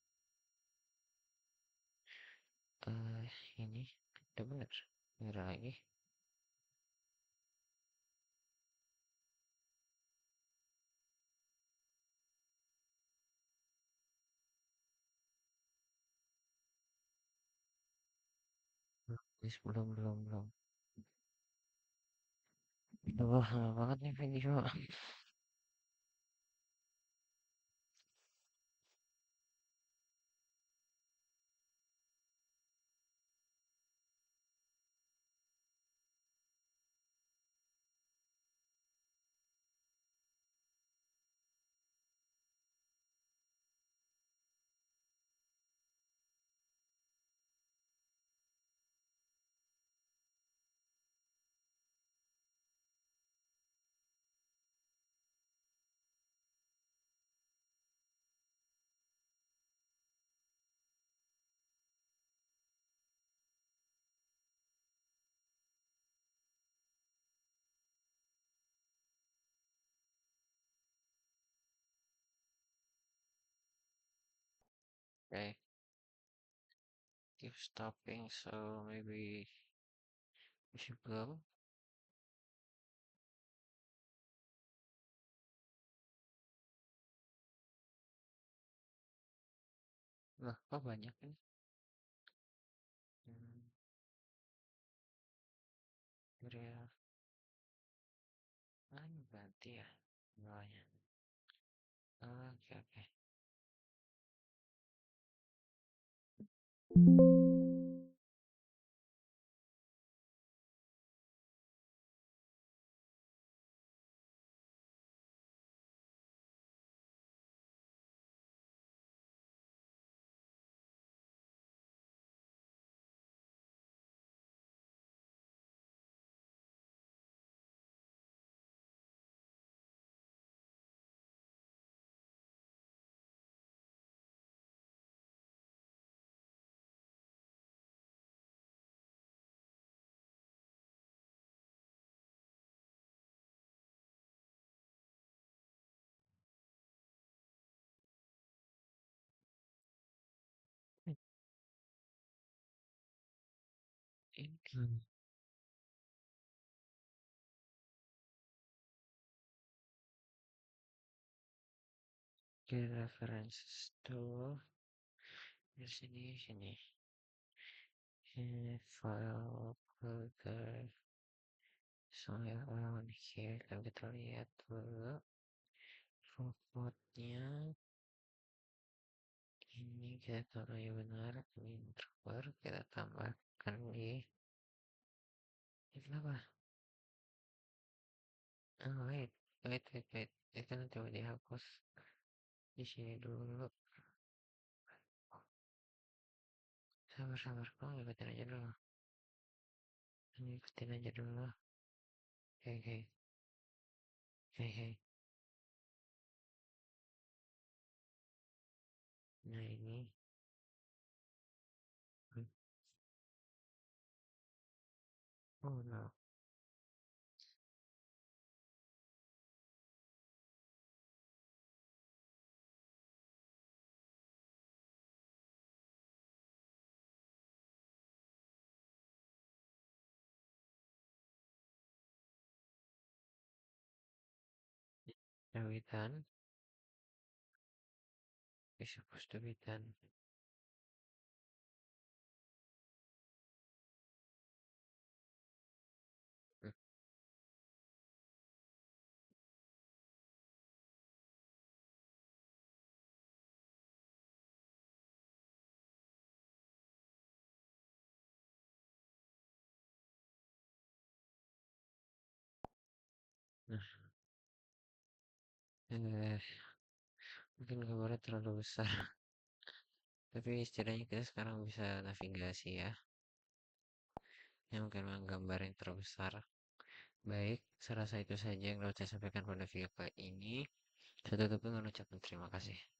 eh ini udah bener. Bener lagi. Guys, belum. Wah, lama banget nih video. Okay, keep stopping. So maybe Masih belum. Lah, kok banyak nih? Hmm, Korea. Ah, ini berarti ya. Bawahnya. Oke, oke. Ini get references to di sini sini. Ini file folder soalnya on here kan kita lihat dulu footnote-nya. Ini kita taruh yang benar, ini introvert kita tambahkan di ini kenapa? Oh wait, itu nanti mau dihapus di sini dulu. Sabar, kamu ikutin aja dulu. Ini ikutin aja dulu. Hei. Nah ini, oh no, Jawitan is supposed to be done. Nah, eh, mungkin gambarnya terlalu besar, tapi setidaknya kita sekarang bisa navigasi ya. Yang mungkin memang gambar yang terlalu besar. Baik, saya rasa itu saja yang dapat saya sampaikan pada video kali ini. Saya tutup dengan ucapan terima kasih.